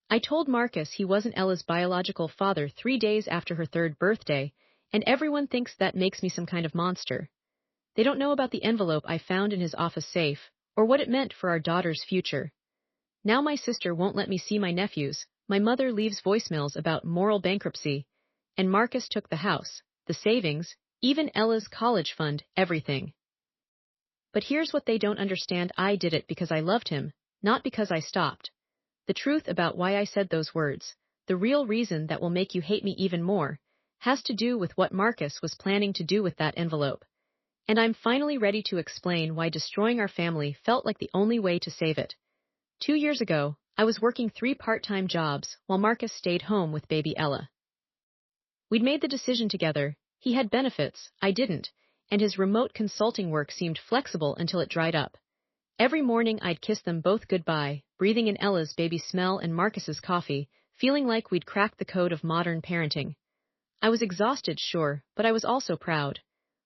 I told Marcus he wasn't Ella's biological father 3 days after her third birthday, and everyone thinks that makes me some kind of monster. They don't know about the envelope I found in his office safe, or what it meant for our daughter's future. Now my sister won't let me see my nephews, my mother leaves voicemails about moral bankruptcy, and Marcus took the house, the savings, even Ella's college fund, everything. But here's what they don't understand: I did it because I loved him, not because I stopped. The truth about why I said those words, the real reason that will make you hate me even more, has to do with what Marcus was planning to do with that envelope. And I'm finally ready to explain why destroying our family felt like the only way to save it. 2 years ago, I was working 3 part-time jobs while Marcus stayed home with baby Ella. We'd made the decision together. He had benefits, I didn't, and his remote consulting work seemed flexible until it dried up. Every morning I'd kiss them both goodbye, breathing in Ella's baby smell and Marcus's coffee, feeling like we'd cracked the code of modern parenting. I was exhausted, sure, but I was also proud.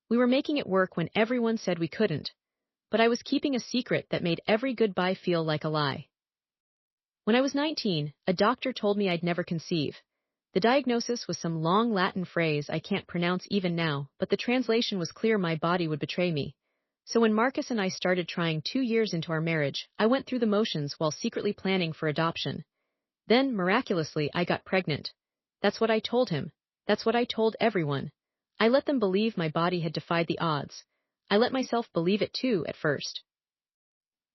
We were making it work when everyone said we couldn't. But I was keeping a secret that made every goodbye feel like a lie. When I was 19, a doctor told me I'd never conceive. The diagnosis was some long Latin phrase I can't pronounce even now, but the translation was clear: my body would betray me. So when Marcus and I started trying 2 years into our marriage, I went through the motions while secretly planning for adoption. Then, miraculously, I got pregnant. That's what I told him. That's what I told everyone. I let them believe my body had defied the odds. I let myself believe it too, at first.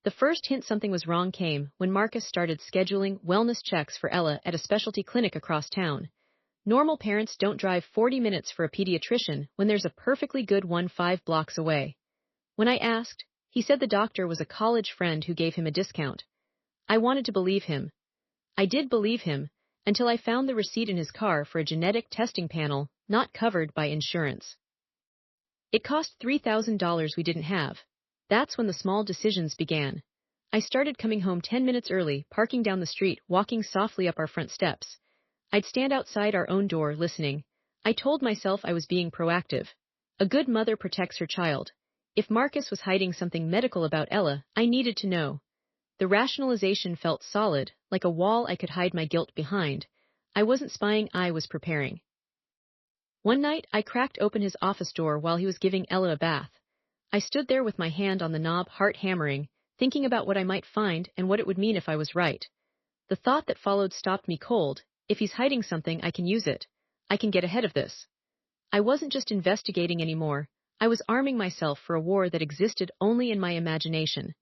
The first hint something was wrong came when Marcus started scheduling wellness checks for Ella at a specialty clinic across town. Normal parents don't drive 40 minutes for a pediatrician when there's a perfectly good one 5 blocks away. When I asked, he said the doctor was a college friend who gave him a discount. I wanted to believe him. I did believe him, until I found the receipt in his car for a genetic testing panel not covered by insurance. It cost $3,000 we didn't have. That's when the small decisions began. I started coming home 10 minutes early, parking down the street, walking softly up our front steps. I'd stand outside our own door, listening. I told myself I was being proactive. A good mother protects her child. If Marcus was hiding something medical about Ella, I needed to know. The rationalization felt solid, like a wall I could hide my guilt behind. I wasn't spying, I was preparing. One night, I cracked open his office door while he was giving Ella a bath. I stood there with my hand on the knob, heart hammering, thinking about what I might find and what it would mean if I was right. The thought that followed stopped me cold. If he's hiding something, I can use it. I can get ahead of this. I wasn't just investigating anymore. I was arming myself for a war that existed only in my imagination.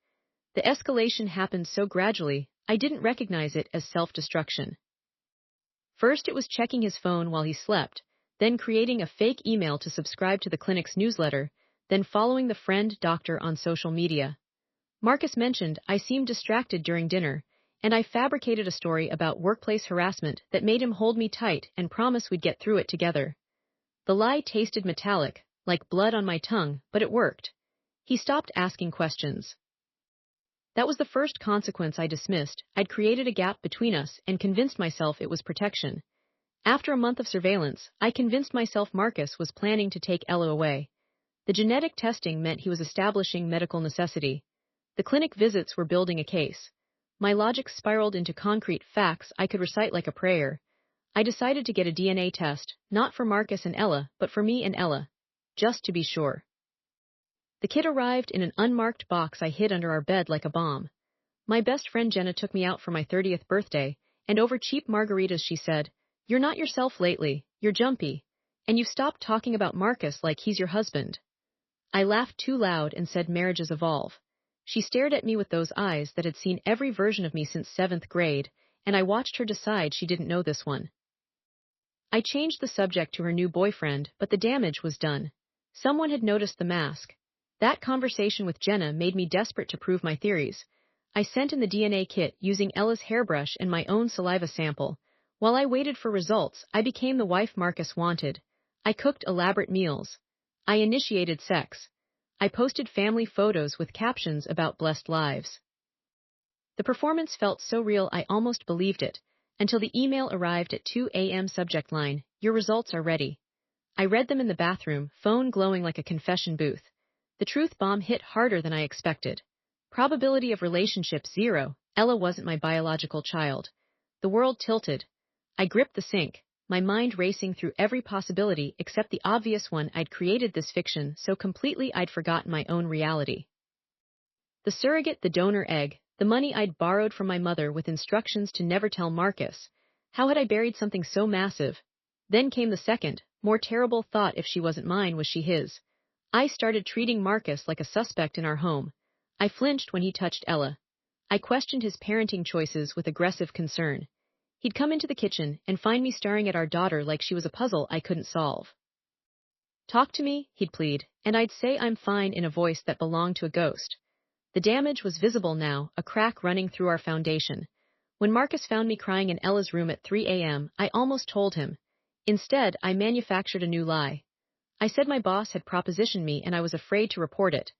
The escalation happened so gradually, I didn't recognize it as self-destruction. First, it was checking his phone while he slept, then creating a fake email to subscribe to the clinic's newsletter, then following the friend doctor on social media. Marcus mentioned I seemed distracted during dinner, and I fabricated a story about workplace harassment that made him hold me tight and promise we'd get through it together. The lie tasted metallic, like blood on my tongue, but it worked. He stopped asking questions. That was the first consequence I dismissed. I'd created a gap between us and convinced myself it was protection. After a month of surveillance, I convinced myself Marcus was planning to take Ella away. The genetic testing meant he was establishing medical necessity. The clinic visits were building a case. My logic spiraled into concrete facts I could recite like a prayer. I decided to get a DNA test, not for Marcus and Ella, but for me and Ella. Just to be sure. The kit arrived in an unmarked box I hid under our bed like a bomb. My best friend Jenna took me out for my 30th birthday, and over cheap margaritas she said, "You're not yourself lately, you're jumpy. And you've stopped talking about Marcus like he's your husband." I laughed too loud and said marriages evolve. She stared at me with those eyes that had seen every version of me since 7th grade, and I watched her decide she didn't know this one. I changed the subject to her new boyfriend, but the damage was done. Someone had noticed the mask. That conversation with Jenna made me desperate to prove my theories. I sent in the DNA kit using Ella's hairbrush and my own saliva sample. While I waited for results, I became the wife Marcus wanted. I cooked elaborate meals. I initiated sex. I posted family photos with captions about blessed lives. The performance felt so real I almost believed it, until the email arrived at 2 a.m. subject line, "Your results are ready." I read them in the bathroom, phone glowing like a confession booth. The truth bomb hit harder than I expected. Probability of relationship 0, Ella wasn't my biological child. The world tilted. I gripped the sink, my mind racing through every possibility except the obvious one. I'd created this fiction so completely I'd forgotten my own reality. The surrogate, the donor egg, the money I'd borrowed from my mother with instructions to never tell Marcus. How had I buried something so massive? Then came the second, more terrible thought: if she wasn't mine, was she his? I started treating Marcus like a suspect in our home. I flinched when he touched Ella. I questioned his parenting choices with aggressive concern. He'd come into the kitchen and find me staring at our daughter like she was a puzzle I couldn't solve. "Talk to me," he'd plead, and I'd say I'm fine in a voice that belonged to a ghost. The damage was visible now, a crack running through our foundation. When Marcus found me crying in Ella's room at 3 a.m., I almost told him. Instead, I manufactured a new lie. I said my boss had propositioned me and I was afraid to report it.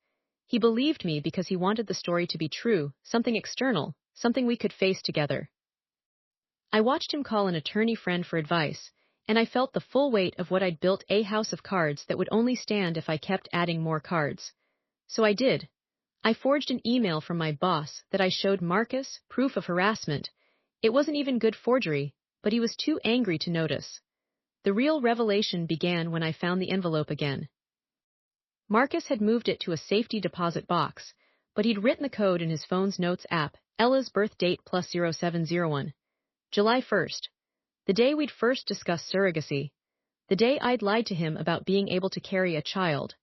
He believed me because he wanted the story to be true, something external, something we could face together. I watched him call an attorney friend for advice, and I felt the full weight of what I'd built: a house of cards that would only stand if I kept adding more cards. So I did. I forged an email from my boss that I showed Marcus, proof of harassment. It wasn't even good forgery, but he was too angry to notice. The real revelation began when I found the envelope again. Marcus had moved it to a safety deposit box, but he'd written the code in his phone's notes app: Ella's birth date plus 0701. July 1st. The day we'd first discussed surrogacy. The day I'd lied to him about being able to carry a child.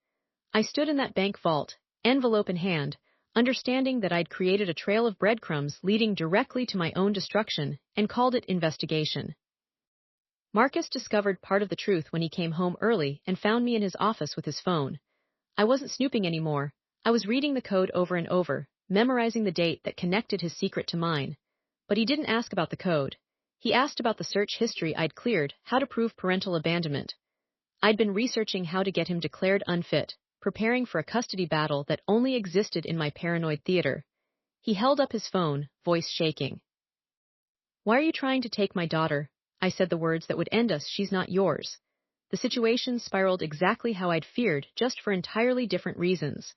I stood in that bank vault, envelope in hand, understanding that I'd created a trail of breadcrumbs leading directly to my own destruction, and called it investigation. Marcus discovered part of the truth when he came home early and found me in his office with his phone. I wasn't snooping anymore. I was reading the code over and over, memorizing the date that connected his secret to mine. But he didn't ask about the code. He asked about the search history I'd cleared, how to prove parental abandonment. I'd been researching how to get him declared unfit, preparing for a custody battle that only existed in my paranoid theater. He held up his phone, voice shaking. "Why are you trying to take my daughter?" I said the words that would end us. "She's not yours." The situation spiraled exactly how I'd feared, just for entirely different reasons.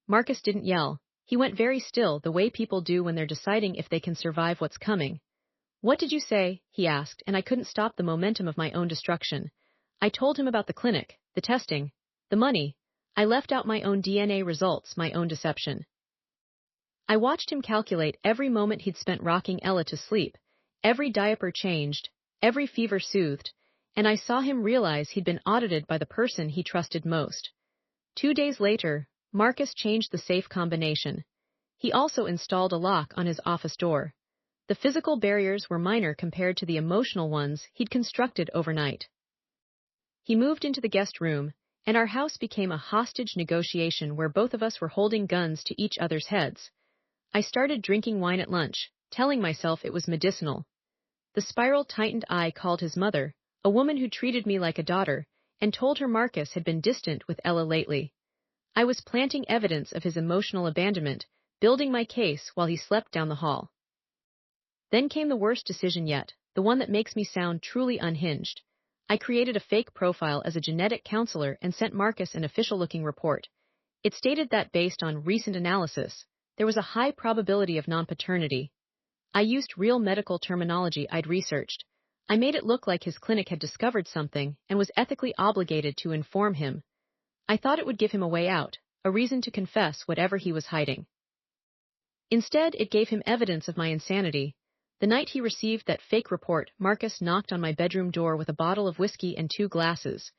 Marcus didn't yell. He went very still, the way people do when they're deciding if they can survive what's coming. "What did you say?" he asked, and I couldn't stop the momentum of my own destruction. I told him about the clinic, the testing, the money. I left out my own DNA results, my own deception. I watched him calculate every moment he'd spent rocking Ella to sleep, every diaper changed, every fever soothed, and I saw him realize he'd been audited by the person he trusted most. 2 days later, Marcus changed the safe combination. He also installed a lock on his office door. The physical barriers were minor compared to the emotional ones he'd constructed overnight. He moved into the guest room, and our house became a hostage negotiation where both of us were holding guns to each other's heads. I started drinking wine at lunch, telling myself it was medicinal. The spiral tightened. I called his mother, a woman who treated me like a daughter, and told her Marcus had been distant with Ella lately. I was planting evidence of his emotional abandonment, building my case while he slept down the hall. Then came the worst decision yet, the one that makes me sound truly unhinged. I created a fake profile as a genetic counselor and sent Marcus an official-looking report. It stated that, based on recent analysis, there was a high probability of non-paternity. I used real medical terminology I'd researched. I made it look like his clinic had discovered something and was ethically obligated to inform him. I thought it would give him a way out, a reason to confess whatever he was hiding. Instead, it gave him evidence of my insanity. The night he received that fake report, Marcus knocked on my bedroom door with a bottle of whiskey and 2 glasses.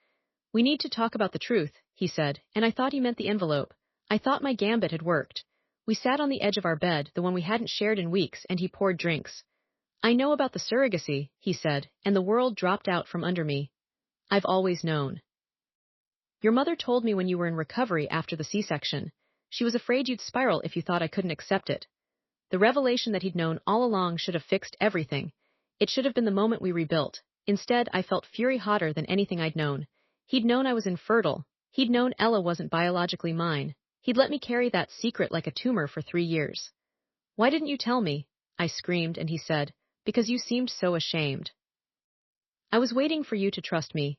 "We need to talk about the truth," he said, and I thought he meant the envelope. I thought my gambit had worked. We sat on the edge of our bed, the one we hadn't shared in weeks, and he poured drinks. "I know about the surrogacy," he said, and the world dropped out from under me. "I've always known. Your mother told me when you were in recovery after the C-section. She was afraid you'd spiral if you thought I couldn't accept it." The revelation that he'd known all along should have fixed everything. It should have been the moment we rebuilt. Instead, I felt fury hotter than anything I'd known. He'd known I was infertile. He'd known Ella wasn't biologically mine. He'd let me carry that secret like a tumor for 3 years. "Why didn't you tell me?" I screamed, and he said, "Because you seemed so ashamed. I was waiting for you to trust me."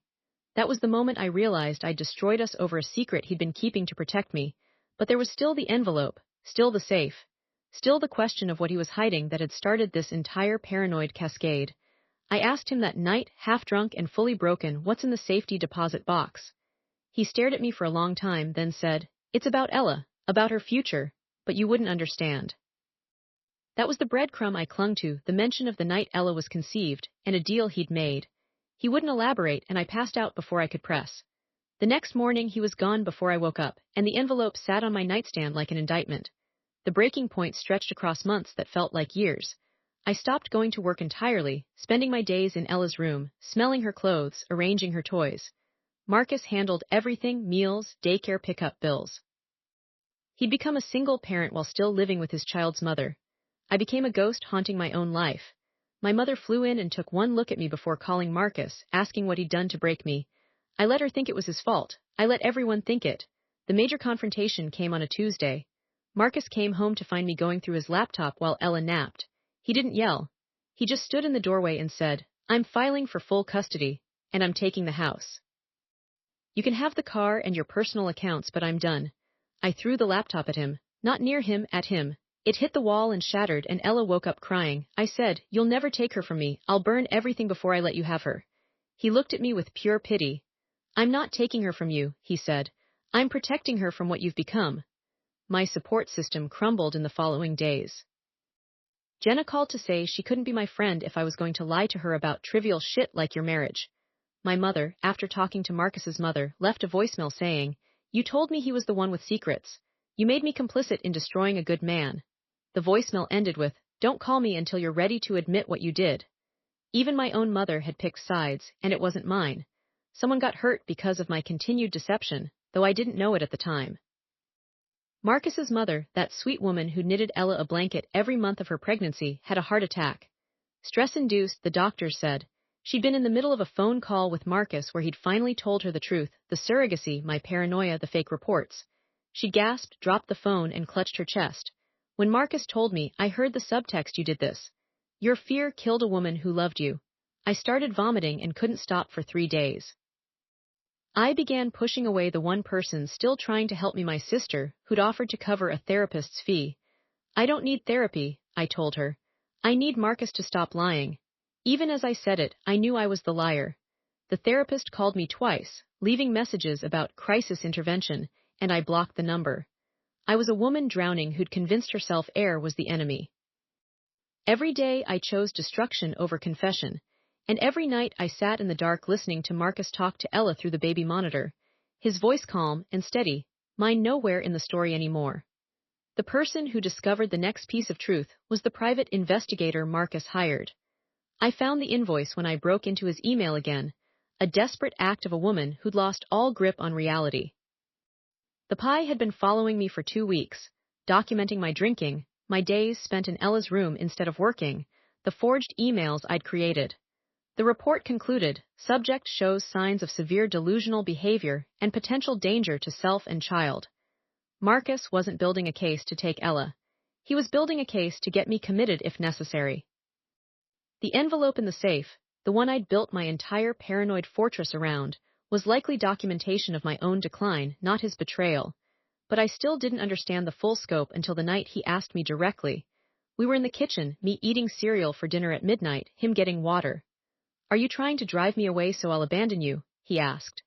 That was the moment I realized I'd destroyed us over a secret he'd been keeping to protect me. But there was still the envelope, still the safe. still the question of what he was hiding that had started this entire paranoid cascade. I asked him that night, half drunk and fully broken, what's in the safety deposit box. He stared at me for a long time, then said, "It's about Ella, about her future, but you wouldn't understand." That was the breadcrumb I clung to, the mention of the night Ella was conceived, and a deal he'd made. He wouldn't elaborate, and I passed out before I could press. The next morning he was gone before I woke up, and the envelope sat on my nightstand like an indictment. The breaking point stretched across months that felt like years. I stopped going to work entirely, spending my days in Ella's room, smelling her clothes, arranging her toys. Marcus handled everything: meals, daycare, pickup, bills. He'd become a single parent while still living with his child's mother. I became a ghost haunting my own life. My mother flew in and took one look at me before calling Marcus, asking what he'd done to break me. I let her think it was his fault. I let everyone think it. The major confrontation came on a Tuesday. Marcus came home to find me going through his laptop while Ella napped. He didn't yell. He just stood in the doorway and said, "I'm filing for full custody, and I'm taking the house. You can have the car and your personal accounts, but I'm done." I threw the laptop at him, not near him, at him. It hit the wall and shattered, and Ella woke up crying. I said, "You'll never take her from me. I'll burn everything before I let you have her." He looked at me with pure pity. "I'm not taking her from you," he said. "I'm protecting her from what you've become." My support system crumbled in the following days. Jenna called to say she couldn't be my friend if I was going to lie to her about trivial shit like your marriage. My mother, after talking to Marcus's mother, left a voicemail saying, "You told me he was the one with secrets. You made me complicit in destroying a good man." The voicemail ended with, "Don't call me until you're ready to admit what you did." Even my own mother had picked sides, and it wasn't mine. Someone got hurt because of my continued deception, though I didn't know it at the time. Marcus's mother, that sweet woman who knitted Ella a blanket every month of her pregnancy, had a heart attack. Stress-induced, the doctors said. She'd been in the middle of a phone call with Marcus where he'd finally told her the truth, the surrogacy, my paranoia, the fake reports. She gasped, dropped the phone, and clutched her chest. When Marcus told me, "I heard the subtext, you did this. Your fear killed a woman who loved you." I started vomiting and couldn't stop for 3 days. I began pushing away the one person still trying to help me, my sister, who'd offered to cover a therapist's fee. "I don't need therapy," I told her. "I need Marcus to stop lying." Even as I said it, I knew I was the liar. The therapist called me twice, leaving messages about crisis intervention, and I blocked the number. I was a woman drowning who'd convinced herself air was the enemy. Every day I chose destruction over confession, and every night I sat in the dark listening to Marcus talk to Ella through the baby monitor, his voice calm and steady, mine nowhere in the story anymore. The person who discovered the next piece of truth was the private investigator Marcus hired. I found the invoice when I broke into his email again, a desperate act of a woman who'd lost all grip on reality. The Pi had been following me for 2 weeks, documenting my drinking, my days spent in Ella's room instead of working, the forged emails I'd created. The report concluded, subject shows signs of severe delusional behavior and potential danger to self and child. Marcus wasn't building a case to take Ella. He was building a case to get me committed if necessary. The envelope in the safe, the one I'd built my entire paranoid fortress around, was likely documentation of my own decline, not his betrayal. But I still didn't understand the full scope until the night he asked me directly. We were in the kitchen, me eating cereal for dinner at midnight, him getting water. "Are you trying to drive me away so I'll abandon you?" he asked.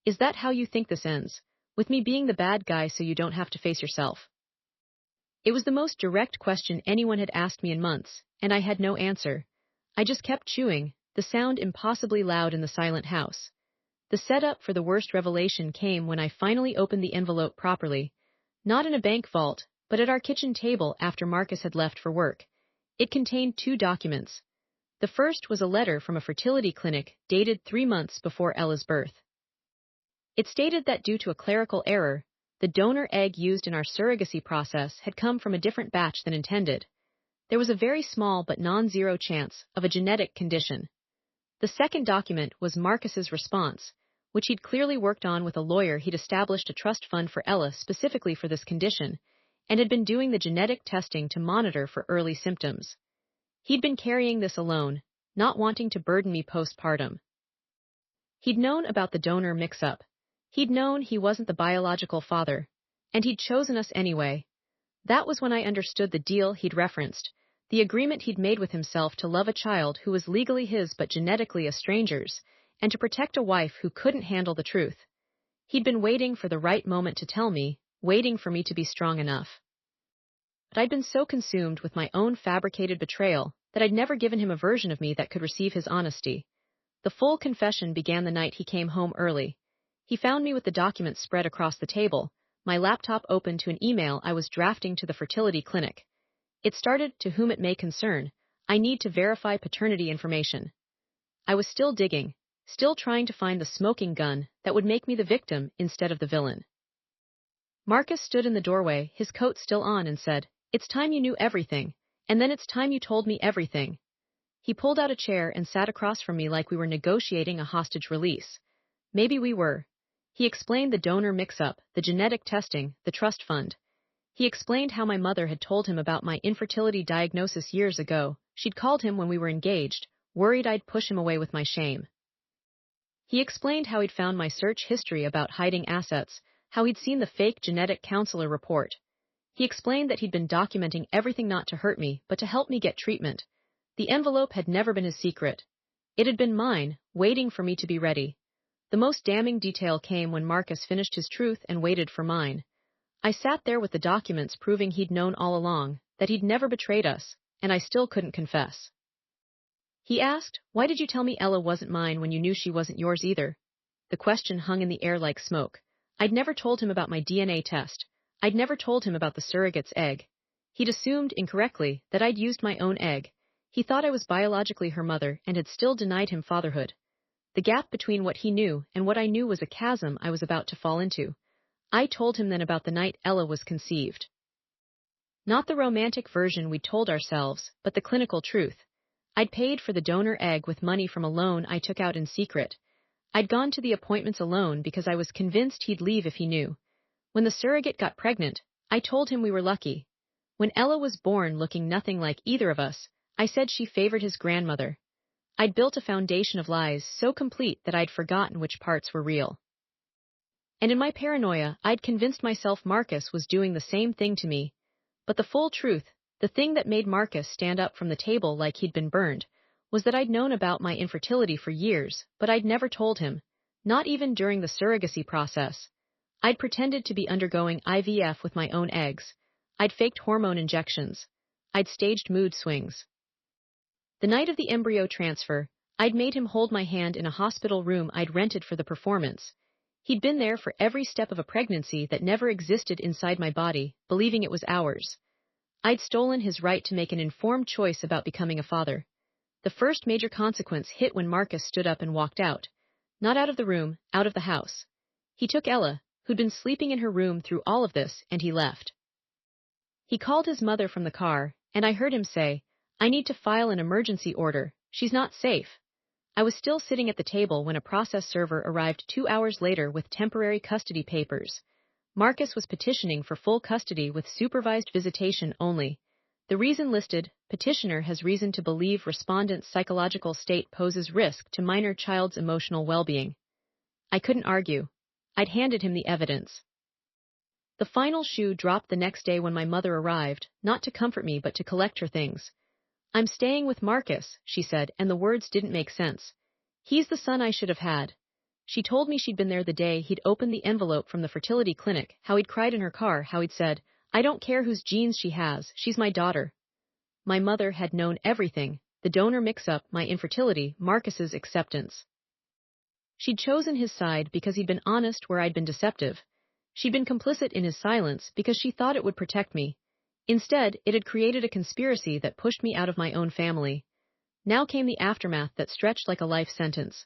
"Is that how you think this ends? With me being the bad guy so you don't have to face yourself?" It was the most direct question anyone had asked me in months, and I had no answer. I just kept chewing, the sound impossibly loud in the silent house. The setup for the worst revelation came when I finally opened the envelope properly, not in a bank vault, but at our kitchen table after Marcus had left for work. It contained 2 documents. The first was a letter from a fertility clinic dated 3 months before Ella's birth. It stated that due to a clerical error, the donor egg used in our surrogacy process had come from a different batch than intended. There was a very small but non-zero chance of a genetic condition. The second document was Marcus's response, which he'd clearly worked on with a lawyer. He'd established a trust fund for Ella specifically for this condition, and had been doing the genetic testing to monitor for early symptoms. He'd been carrying this alone, not wanting to burden me postpartum. He'd known about the donor mix-up. He'd known he wasn't the biological father, and he'd chosen us anyway. That was when I understood the deal he'd referenced, the agreement he'd made with himself to love a child who was legally his but genetically a stranger's, and to protect a wife who couldn't handle the truth. He'd been waiting for the right moment to tell me, waiting for me to be strong enough. But I'd been so consumed with my own fabricated betrayal that I'd never given him a version of me that could receive his honesty. The full confession began the night he came home early. He found me with the documents spread across the table, my laptop open to an email I was drafting to the fertility clinic. It started, "To whom it may concern, I need to verify paternity information." I was still digging, still trying to find the smoking gun that would make me the victim instead of the villain. Marcus stood in the doorway, his coat still on, and said, "It's time you knew everything, and then it's time you told me everything." He pulled out a chair and sat across from me like we were negotiating a hostage release. Maybe we were. He explained the donor mix-up, the genetic testing, the trust fund. He explained how my mother had told him about my infertility diagnosis years ago. She'd called him when we were engaged, worried I'd push him away with my shame. He explained how he'd found my search history about hiding assets, how he'd seen the fake genetic counselor report. He explained that he'd been documenting everything not to hurt me, but to help me get treatment. The envelope had never been his secret. It had been mine, waiting for me to be ready. The most damning detail came when Marcus finished his truth and waited for mine. I sat there with the documents proving he'd known all along, that he'd never betrayed us, and I still couldn't confess. He asked, "Why did you tell me Ella wasn't mine when you knew she wasn't yours either?" The question hung in the air like smoke. I'd never told him about my DNA test. I'd never told him about the surrogate's egg. He'd assumed, incorrectly, that I'd used my own egg. He thought I was biologically her mother and had still denied him fatherhood. The gap between what he knew and what I knew was a chasm I was about to fall into. I told him then about the night Ella was conceived. Not the romantic version we'd told ourselves, but the clinical truth. I'd paid for the donor egg with money from a loan I took out in secret. I'd gone to the appointments alone because I was convinced he'd leave if he knew. When the surrogate got pregnant, I told him we were lucky. When Ella was born looking nothing like either of us, I said she favored his grandmother. I'd built a foundation of lies so complete that I'd forgotten which parts were real. And in my paranoia, I'd convinced myself Marcus was doing the same thing to me. But the full truth, the thing that made Marcus stand up from the table like he'd been burned, was that I'd known about my infertility for years, but I'd never told him, not even during the surrogacy process. I'd pretended to be undergoing IVF with my own eggs. I'd faked hormone injections. I'd staged mood swings. The night of the embryo transfer, I'd made him hold my hand in a hospital room I'd rented for the performance. He'd been there for every step of a pregnancy that never existed inside my body, believing it was ours. I'd stolen his right to make an informed choice about becoming a father. The first major consequence hit when Marcus stood up and walked out. Not out of the room, out of the house. He took Ella, who'd been sleeping in her room through all of this, and he left. He called his mother from the car, and I heard him say, "I need to file an emergency order. She's not safe." I was still sitting at the table when a process server arrived 2 hours later with temporary custody papers. Marcus was petitioning for full custody with supervised visitation only. The reason listed, petitioner has reason to believe respondent's psychological state poses risk to minor child's emotional well-being. I couldn't argue. I'd handed him the evidence. The final shoe dropped the next day when my mother arrived, not to comfort me but to collect her things. "I'm staying with Marcus," she said, and the words didn't make sense. "He's the son I should have had." She told me she'd been there the day he'd opened the envelope from the fertility clinic, how he'd cried in her car, how he'd said, "I don't care whose genes she has, she's my daughter." My mother had known everything, the donor mix-up, my infertility, Marcus's acceptance. She'd chosen his side because he'd been honest where I'd been deceptive. She'd been complicit in his silence because she thought it would protect me. Instead, it had created a conspiracy that pushed me out of my own family. Now came the aftermath that stretched like a life sentence.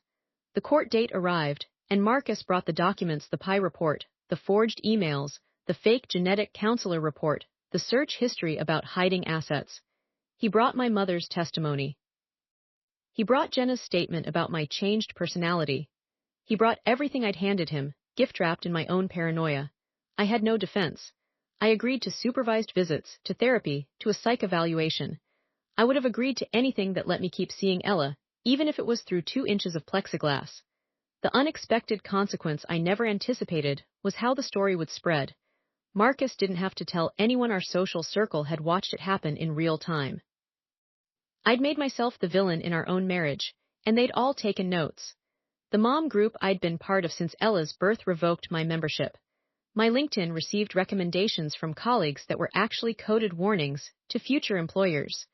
The court date arrived, and Marcus brought the documents: the PI report, the forged emails, the fake genetic counselor report, the search history about hiding assets. He brought my mother's testimony. He brought Jenna's statement about my changed personality. He brought everything I'd handed him, gift-wrapped in my own paranoia. I had no defense. I agreed to supervised visits, to therapy, to a psych evaluation. I would have agreed to anything that let me keep seeing Ella, even if it was through 2 inches of plexiglass. The unexpected consequence I never anticipated was how the story would spread. Marcus didn't have to tell anyone. Our social circle had watched it happen in real time. I'd made myself the villain in our own marriage, and they'd all taken notes. The mom group I'd been part of since Ella's birth revoked my membership. My LinkedIn received recommendations from colleagues that were actually coded warnings to future employers.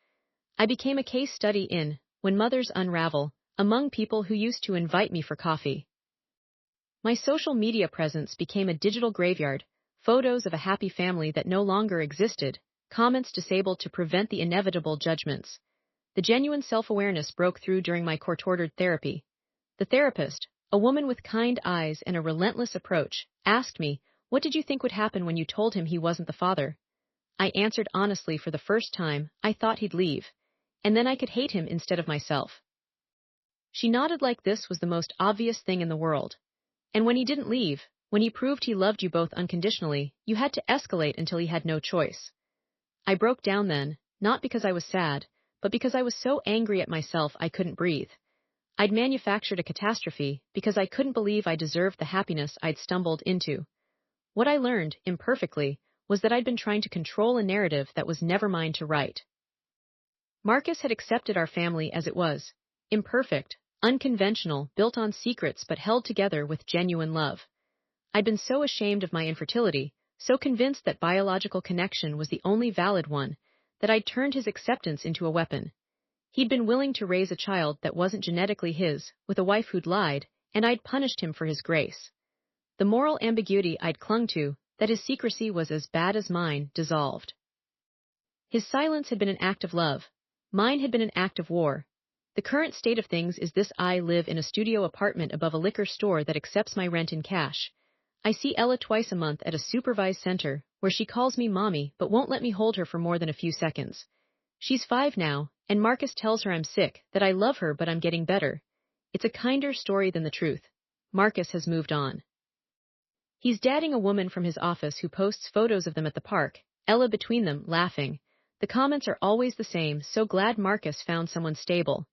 I became a case study in When Mothers Unravel, among people who used to invite me for coffee. My social media presence became a digital graveyard, photos of a happy family that no longer existed, comments disabled to prevent the inevitable judgments. The genuine self-awareness broke through during my court-ordered therapy. The therapist, a woman with kind eyes and a relentless approach, asked me, "What did you think would happen when you told him he wasn't the father?" I answered honestly. For the first time, I thought he'd leave, and then I could hate him instead of myself. She nodded like this was the most obvious thing in the world. And when he didn't leave, when he proved he loved you both unconditionally, you had to escalate until he had no choice. I broke down then, not because I was sad, but because I was so angry at myself I couldn't breathe. I'd manufactured a catastrophe because I couldn't believe I deserved the happiness I'd stumbled into. What I learned, imperfectly, was that I'd been trying to control a narrative that was never mine to write. Marcus had accepted our family as it was, imperfect, unconventional, built on secrets but held together with genuine love. I'd been so ashamed of my infertility, so convinced that biological connection was the only valid one, that I'd turned his acceptance into a weapon. He'd been willing to raise a child that wasn't genetically his, with a wife who'd lied, and I'd punished him for his grace. The moral ambiguity I'd clung to, that his secrecy was as bad as mine, dissolved. His silence had been an act of love. Mine had been an act of war. The current state of things is this: I live in a studio apartment above a liquor store that accepts my rent in cash. I see Ella twice a month at a supervised center, where she calls me mommy but won't let me hold her for more than a few seconds. She's 5 now, and Marcus tells her I'm sick, that I love her but I'm getting better. It's a kinder story than the truth. Marcus has moved on. He's dating a woman from his office who posts photos of them at the park, Ella between them, laughing. The comments are always the same: "So glad Marcus found someone stable."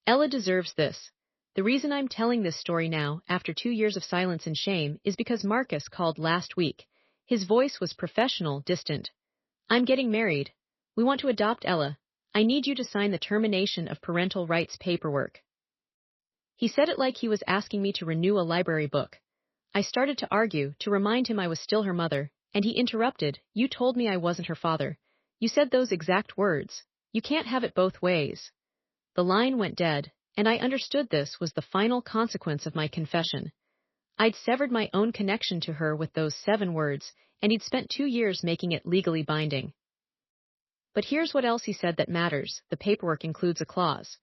Ella deserves this. The reason I'm telling this story now, after 2 years of silence and shame, is because Marcus called last week. His voice was professional, distant. "I'm getting married. We want to adopt Ella. I need you to sign the termination of parental rights paperwork." He said it like he was asking me to renew a library book. I started to argue, to remind him I was still her mother, and he interrupted. "You told me I wasn't her father. You said those exact words. You can't have it both ways." The line went dead, and I understood this was the final consequence of my confession. I'd severed my own connection to her with those 7 words, and he'd spent 2 years making it legally binding. But here's what else he said that matters: the paperwork includes a clause.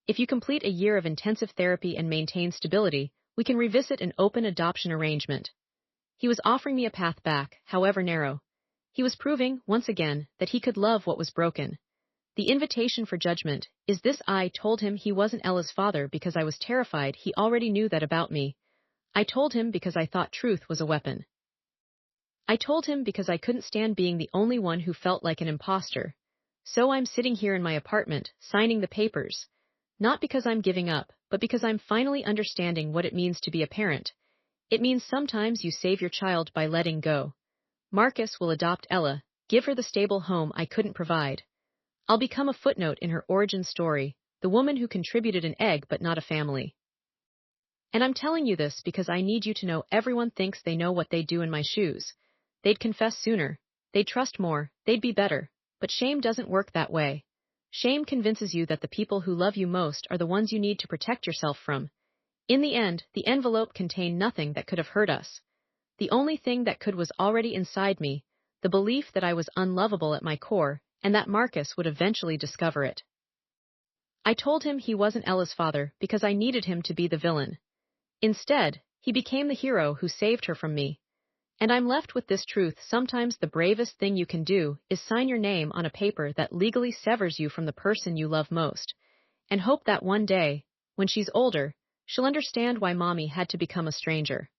If you complete a year of intensive therapy and maintain stability, we can revisit an open adoption arrangement. He was offering me a path back, however narrow. He was proving, once again, that he could love what was broken. The invitation for judgment is this: I told him he wasn't Ella's father because I was terrified he already knew that about me. I told him because I thought truth was a weapon. I told him because I couldn't stand being the only one who felt like an imposter. So I'm sitting here in my apartment, signing the papers. Not because I'm giving up, but because I'm finally understanding what it means to be a parent. It means sometimes you save your child by letting go. Marcus will adopt Ella, give her the stable home I couldn't provide. I'll become a footnote in her origin story, the woman who contributed an egg but not a family. And I'm telling you this because I need you to know everyone thinks they know what they'd do in my shoes. They'd confess sooner. They'd trust more. They'd be better. But shame doesn't work that way. Shame convinces you that the people who love you most are the ones you need to protect yourself from. In the end, the envelope contained nothing that could have hurt us. The only thing that could was already inside me, the belief that I was unlovable at my core, and that Marcus would eventually discover it. I told him he wasn't Ella's father because I needed him to be the villain. Instead, he became the hero who saved her from me. And I'm left with this truth: sometimes the bravest thing you can do is sign your name on a paper that legally severs you from the person you love most, and hope that one day, when she's older, she'll understand why mommy had to become a stranger.